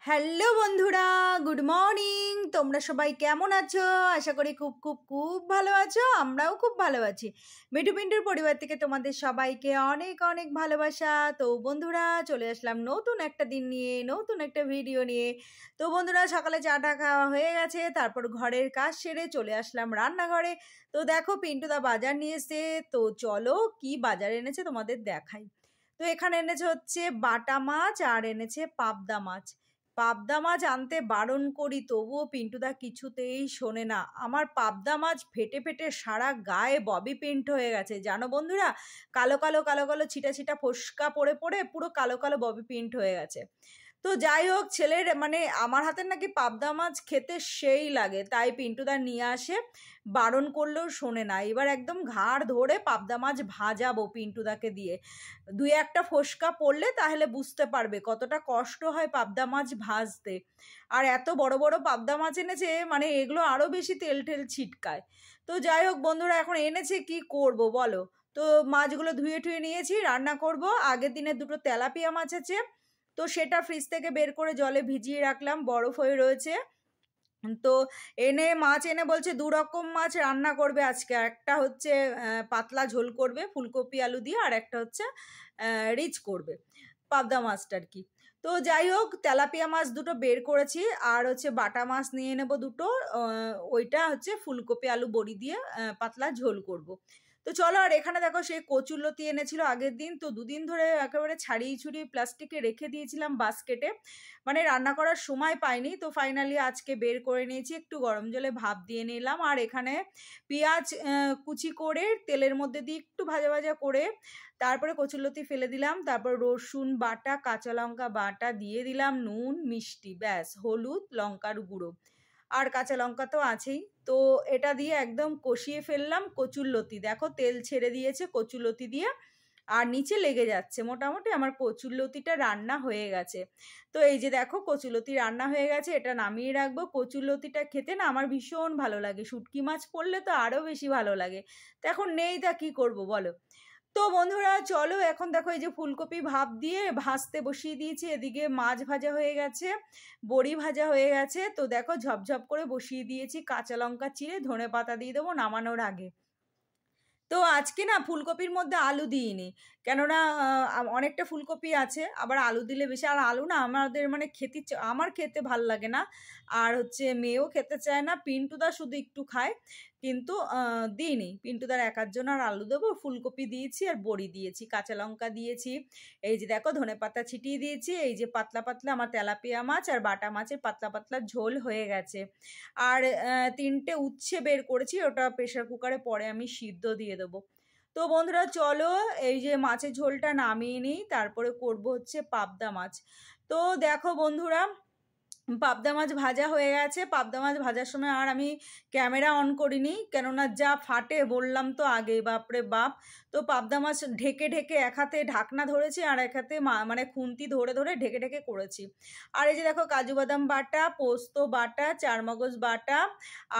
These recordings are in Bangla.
হ্যালো বন্ধুরা, গুড মর্নিং। তোমরা সবাই কেমন আছো? আশা করি খুব খুব খুব ভালো আছো। আমরাও খুব ভালো আছি। মিঠু পিন্টুর পরিবার থেকে তোমাদের সবাইকে অনেক অনেক ভালোবাসা। তো বন্ধুরা, চলে আসলাম নতুন একটা দিন নিয়ে, নতুন একটা ভিডিও নিয়ে। তো বন্ধুরা, সকালে চাটা খাওয়া হয়ে গেছে, তারপর ঘরের কাজ সেরে চলে আসলাম রান্নাঘরে। তো দেখো, পিন্টুদা বাজার নিয়ে এসে, তো চলো কি বাজার এনেছে তোমাদের দেখাই। তো এখানে এনেছে হচ্ছে বাটা মাছ আর এনেছে পাবদা মাছ। পাবদা মাছ আনতে বারণ করি, তবুও পিন্টুদা কিছুতেই শোনে না। আমার পাবদা মাছ ফেটে ফেটে সারা গায়ে ববি পেন্ট হয়ে গেছে, জানো বন্ধুরা। কালো কালো কালো কালো ছিটা ছিটা ফোস্কা পড়ে পড়ে পুরো কালো কালো ববি পেন্ট হয়ে গেছে। তো যাই হোক, ছেলের মানে আমার হাতের নাকি পাবদা মাছ খেতে সেই লাগে, তাই পিন্টুদা নিয়ে আসে। বারণ করলেও শোনে না। এবার একদম ঘাড় ধরে পাবদা মাছ ভাজাবো পিন্টুদাকে দিয়ে। দুই একটা ফোস্কা পড়লে তাহলে বুঝতে পারবে কতটা কষ্ট হয় পাবদা মাছ ভাজতে। আর এত বড় বড় পাবদা মাছ এনেছে, মানে এগুলো আরো বেশি তেল টেল ছিটকায়। তো যাই হোক বন্ধুরা, এখন এনেছে কি করব বলো। তো মাছগুলো ধুয়ে টুয়ে নিয়েছি, রান্না করব। আগের দিনে দুটো তেলাপিয়া মাছ আছে, তো সেটা ফ্রিজ থেকে বের করে জলে ভিজিয়ে রাখলাম, বরফ হয়ে রয়েছে। তো মাছ এনে বলছে দু রকম মাছ রান্না করবে আজকে। একটা হচ্ছে পাতলা ঝোল করবে ফুলকপি আলু দিয়ে, আর একটা হচ্ছে রিচ করবে পাবদা মাছটা আর কি। তো যাই হোক, তেলাপিয়া মাছ দুটো বের করেছি, আর হচ্ছে বাটা মাছ নিয়ে নেবো দুটো। ওইটা হচ্ছে ফুলকপি আলু বড়ি দিয়ে পাতলা ঝোল করব। তো চলো, আর এখানে দেখো সেই কচুরলতি এনেছিল আগের দিন, তো দুদিন ধরে একেবারে ছাড়িয়ে ছুড়িয়ে প্লাস্টিকে রেখে দিয়েছিলাম বাস্কেটে, মানে রান্না করার সময় পাইনি। তো ফাইনালি আজকে বের করে নিয়েছি, একটু গরম জলে ভাপ দিয়ে নিলাম। আর এখানে পেঁয়াজ কুচি করে তেলের মধ্যে দিয়ে একটু ভাজা ভাজা করে তারপরে কচুরলতি ফেলে দিলাম, তারপর রসুন বাটা কাঁচা লঙ্কা বাটা দিয়ে দিলাম, নুন মিষ্টি, ব্যাস, হলুদ লঙ্কার গুঁড়ো আর কাঁচা লঙ্কা তো আছেই। তো এটা দিয়ে একদম কষিয়ে ফেললাম কচুরলতি। দেখো তেল ছেড়ে দিয়েছে কচুরলতি দিয়ে, আর নিচে লেগে যাচ্ছে। মোটামুটি আমার কচুরলতিটা রান্না হয়ে গেছে। তো এই যে দেখো, কচুরলতি রান্না হয়ে গেছে, এটা নামিয়ে রাখবো। কচুরলতিটা খেতে না আমার ভীষণ ভালো লাগে, শুটকি মাছ পড়লে তো আরও বেশি ভালো লাগে। তো এখন নেই, তা কি করব বলো। তো বন্ধুরা চলো, এখন দেখো এই যে ফুলকপি ভাপ দিয়ে ভাজতে বসিয়ে দিয়েছি, এদিকে মাছ ভাজা হয়ে গেছে, বড়ি ভাজা হয়ে গেছে। তো দেখো ঝপঝপ করে বসিয়ে দিয়েছি, কাঁচা লঙ্কা চিড়ে ধনে পাতা দিয়ে দেবো নামানোর আগে। তো আজকে না ফুলকপির মধ্যে আলু দিইনি, কেননা অনেকটা ফুলকপি আছে, আবার আলু দিলে বেশি, আর আলু না আমাদের মানে আমার খেতে ভাল লাগে না, আর হচ্ছে মেয়েও খেতে চায় না। পিন্টুদা শুধু একটু খায়, কিন্তু দিইনি। পিন্টুদার একার জন্য আর আলু দেবো, ফুলকপি দিয়েছি আর বড়ি দিয়েছি, কাঁচা লঙ্কা দিয়েছি। এই যে দেখো ধনেপাতা ছিটিয়ে দিয়েছি। এই যে পাতলা পাতলা আমার তেলাপিয়া মাছ আর বাটা মাছের পাতলা পাতলা ঝোল হয়ে গেছে। আর তিনটে উচ্ছে বের করেছি, ওটা প্রেশার কুকারে পরে আমি সিদ্ধ দিয়ে দেবো। তো বন্ধুরা চলো, এই যে মাছের ঝোলটা নামিয়ে নিই, তারপরে করব হচ্ছে পাবদা মাছ। তো দেখো বন্ধুরা, পাবদা মাছ ভাজা হয়ে গেছে। পাবদা মাছ ভাজার সময় আর আমি ক্যামেরা অন করিনি, কেননা যা ফাটে বললাম তো আগেই, বাপরে বাপ। তো পাবদা মাছ ঢেকে ঢেকে এক হাতে ঢাকনা ধরেছি, আর এক হাতে মানে খুন্তি ধরে ধরে ঢেকে ঢেকে করেছি। আর এই যে দেখো, কাজু বাদাম বাটা, পোস্ত বাটা, চারমগজ বাটা,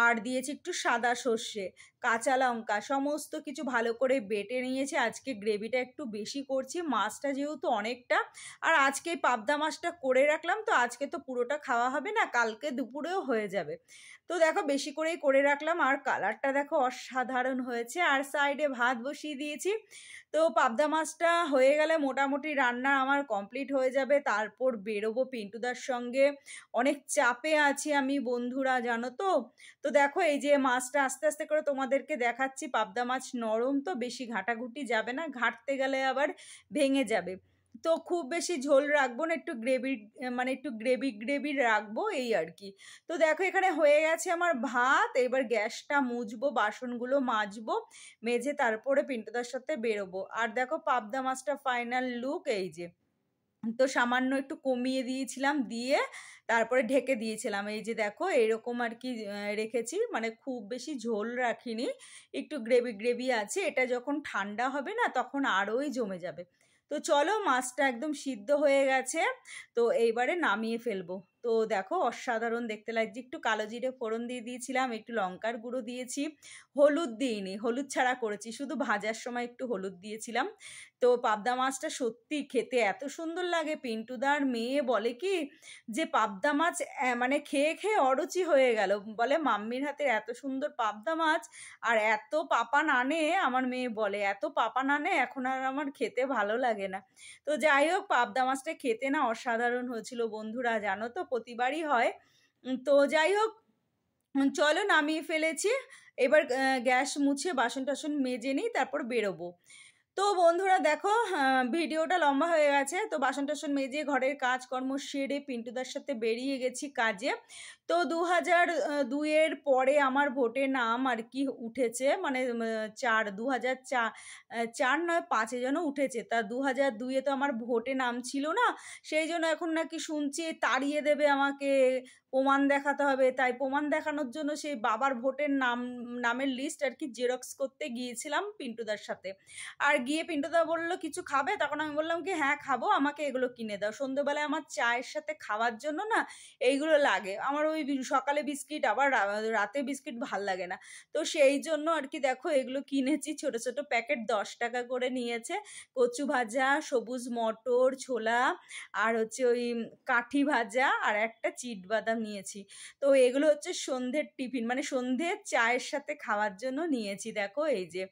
আর দিয়েছি একটু সাদা সর্ষে, কাঁচা লঙ্কা, সমস্ত কিছু ভালো করে বেটে নিয়েছি। আজকে গ্রেভিটা একটু বেশি করছি, মাছটা যেহেতু অনেকটা, আর আজকে পাবদা মাছটা করে রাখলাম, তো আজকে তো পুরোটা খাওয়া হবে না, কালকে দুপুরেও হয়ে যাবে। তো দেখো বেশি করেই করে রাখলাম, আর কালারটা দেখো অসাধারণ হয়েছে। আর সাইডে ভাত বসিয়ে দিয়েছি। তো পাবদা মাছটা হয়ে গেলে মোটামুটি রান্না আমার কমপ্লিট হয়ে যাবে, তারপর বেরোবো পিন্টুদার সঙ্গে। অনেক চাপে আছি আমি বন্ধুরা, জানো তো। তো দেখো এই যে মাছটা আস্তে আস্তে করে তোমাদেরকে দেখাচ্ছি। পাবদা মাছ নরম, তো বেশি ঘাটাঘুটি যাবে না, ঘাটতে গেলে আবার ভেঙে যাবে। তো খুব বেশি ঝোল রাখবো না, একটু গ্রেভি, মানে একটু গ্রেভি গ্রেভি রাখবো, এই আর কি। তো দেখো এখানে হয়ে গেছে আমার ভাত। এবার গ্যাসটা মুছবো, বাসনগুলো মাজবো, মেজে তারপরে পিন্টুদার সাথে বেরোবো। আর দেখো পাবদা মাছটা ফাইনাল লুক এই যে। তো সামান্য একটু কমিয়ে দিয়েছিলাম, দিয়ে তারপরে ঢেকে দিয়েছিলাম। এই যে দেখো এরকম আর কি রেখেছি, মানে খুব বেশি ঝোল রাখিনি, একটু গ্রেভি গ্রেভি আছে। এটা যখন ঠান্ডা হবে না, তখন আরোই জমে যাবে। তো চলো মাছটা একদম সিদ্ধ হয়ে গেছে, তো এইবারে নামিয়ে ফেলবো। তো দেখো অসাধারণ দেখতে লাগছে। একটু কালো জিরে ফোড়ন দিয়ে দিয়েছিলাম, একটু লঙ্কার গুঁড়ো দিয়েছি, হলুদ দিইনি, হলুদ ছাড়া করেছি, শুধু ভাজার সময় একটু হলুদ দিয়েছিলাম। তো পাবদা মাছটা সত্যি খেতে এত সুন্দর লাগে। পিন্টুদার মেয়ে বলে কি যে পাবদা মাছ মানে খেয়ে খেয়ে অরুচি হয়ে গেল, বলে মাম্মির হাতের এত সুন্দর পাবদা মাছ আর এত পাপা নানে, আমার মেয়ে বলে এত পাপা নানে এখন আর আমার খেতে ভালো লাগে না। তো যাই হোক পাবদা মাছটা খেতে না অসাধারণ হয়েছিল বন্ধুরা, জানো তো প্রতিবারই হয়। তো যাই হোক চলো নামিয়ে ফেলেছি, এবার গ্যাস মুছে বাসন টাসন মেজে নিই, তারপর বেরোবো। তো বন্ধুরা দেখো ভিডিওটা লম্বা হয়ে গেছে, তো বাসন টাসন মেজে ঘরের কাজকর্ম সেরে পিন্টুদার সাথে বেরিয়ে গেছি কাজে। তো 2002-এর পরে আমার ভোটে নাম আর কি উঠেছে, মানে 2004 নয় 5-এ যেন উঠেছে। তা 2002-এ তো আমার ভোটে নাম ছিল না, সেই জন্য এখন নাকি শুনছি তাড়িয়ে দেবে আমাকে, প্রমাণ দেখাতে হবে। তাই প্রমাণ দেখানোর জন্য সেই বাবার ভোটের নামের লিস্ট আর কি জেরক্স করতে গিয়েছিলাম পিন্টুদার সাথে। আর গিয়ে পিন্টুদা বললো কিছু খাবে, তখন আমি বললাম কি হ্যাঁ খাবো, আমাকে এগুলো কিনে দাও। সন্ধ্যেবেলায় আমার চায়ের সাথে খাওয়ার জন্য না এইগুলো লাগে, আমার ওই সকালে বিস্কিট আবার রাতে বিস্কিট ভাল লাগে না। তো সেই জন্য আর কি দেখো এগুলো কিনেছি, ছোট ছোট প্যাকেট 10 টাকা করে নিয়েছে। কচু ভাজা, সবুজ মটর, ছোলা, আর হচ্ছে ওই কাঠি ভাজা, আর একটা চিট বাদাম নিয়েছি। তো এগুলো হচ্ছে সন্ধ্যের টিফিন, মানে সন্ধ্যের চায়ের সাথে খাওয়ার জন্য নিয়েছি। দেখো এই যে,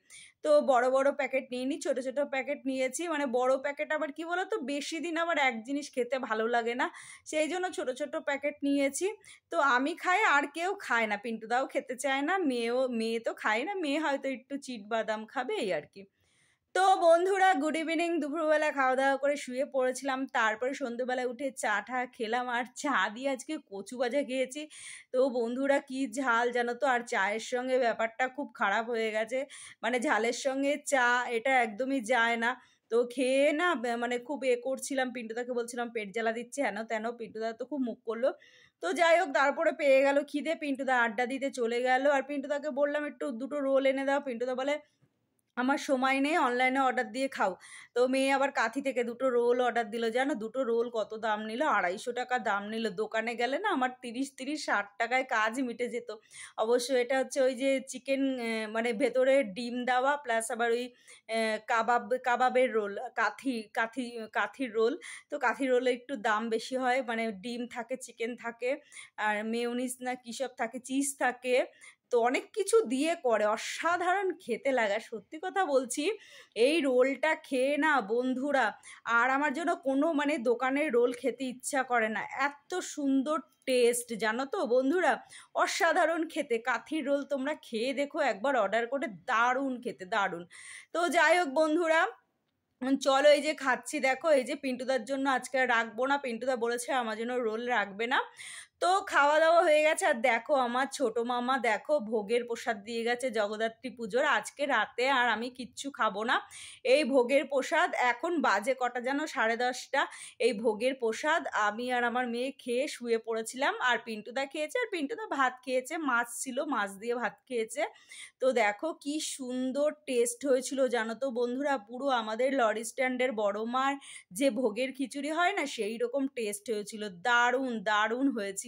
তো বড় বড় প্যাকেট নিইনি, ছোট ছোট প্যাকেট নিয়েছি। মানে বড় প্যাকেট আবার কি বলতো বেশি দিন আবার এক জিনিস খেতে ভালো লাগে না, সেই জন্য ছোট ছোট প্যাকেট নিয়েছি। তো আমি খাই, আর কেউ খায় না, পিন্টুদাও খেতে চায় না, মেয়ে তো খায় না, মেয়ে হয়তো একটু চিট বাদাম খাবে এই আর কি। তো বন্ধুরা গুড ইভিনিং, দুপুরবেলা খাওয়া দাওয়া করে শুয়ে পড়েছিলাম, তারপরে সন্ধ্যেবেলায় উঠে চা টা খেলাম, আর চা দিয়ে আজকে কচু ভাজা খেয়েছি। তো বন্ধুরা কি ঝাল জানো তো, আর চায়ের সঙ্গে ব্যাপারটা খুব খারাপ হয়ে গেছে, মানে ঝালের সঙ্গে চা এটা একদমই যায় না। তো খেয়ে না মানে খুব করছিলাম, পিন্টুদাকে বলছিলাম পেট জ্বালা দিচ্ছে হেন তেন, পিন্টুদা তো খুব মুখ করলো। তো যাই হোক তারপরে পেয়ে গেল খিদে, পিন্টুদা আড্ডা দিতে চলে গেল। আর পিন্টুদাকে বললাম একটু দুটো রোল এনে দাও, পিন্টুদা বলে আমার সময় নেই, অনলাইনে অর্ডার দিয়ে খাও। তো মেয়ে আবার কাঁথি থেকে দুটো রোল অর্ডার দিল, জানো দুটো রোল কত দাম নিল, 250 টাকা দাম নিল। দোকানে গেলে না আমার 30-60 টাকায় কাজ মিটে যেত। অবশ্য এটা হচ্ছে ওই যে চিকেন, মানে ভেতরে ডিম দেওয়া প্লাস আবার ওই কাবাবের রোল, কাথির রোল। তো কাথির রোলে একটু দাম বেশি হয়, মানে ডিম থাকে, চিকেন থাকে, আর মেয়োনিজ না কী সব থাকে, চিজ থাকে, তো অনেক কিছু দিয়ে করে, অসাধারণ খেতে লাগা। সত্যি কথা বলছি এই রোলটা খেয়ে না বন্ধুরা আর আমার জন্য কোনো মানে দোকানের রোল খেতে ইচ্ছা করে না, এত সুন্দর টেস্ট জানো তো বন্ধুরা, অসাধারণ খেতে। কাঠির রোল তোমরা খেয়ে দেখো একবার অর্ডার করে, দারুণ খেতে দারুণ। তো যাই হোক বন্ধুরা চলো এই যে খাচ্ছি, দেখো এই যে পিন্টুদার জন্য আজকে আর রাখবো না, পিন্টুদা বলেছে আমার জন্য রোল রাখবে না। তো খাওয়া দাওয়া হয়ে গেছে। আর দেখো আমার ছোট মামা দেখো ভোগের প্রসাদ দিয়ে গেছে জগদ্ধাত্রী পুজোর, আজকে রাতে আর আমি কিচ্ছু খাবো না। এই ভোগের প্রসাদ এখন বাজে কটা যেন 10:30, এই ভোগের প্রসাদ আমি আর আমার মেয়ে খেয়ে শুয়ে পড়েছিলাম। আর পিন্টুদা খেয়েছে, আর পিন্টুদা ভাত খেয়েছে, মাছ ছিল মাছ দিয়ে ভাত খেয়েছে। তো দেখো কি সুন্দর টেস্ট হয়েছিল জানো তো বন্ধুরা, পুরো আমাদের লরি স্ট্যান্ডের বড় মার যে ভোগের খিচুড়ি হয় না সেই রকম টেস্ট হয়েছিল, দারুণ দারুণ হয়েছিল।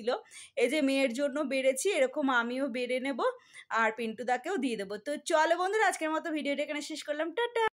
এই যে মেয়ের জন্য বেড়েছি, এরকম আমিও বেড়ে নেব আর পিন্টুদাকেও দিয়ে দেবো। তো চলো বন্ধুরা আজকের মতো ভিডিওটা এখানে শেষ করলাম, টাটা।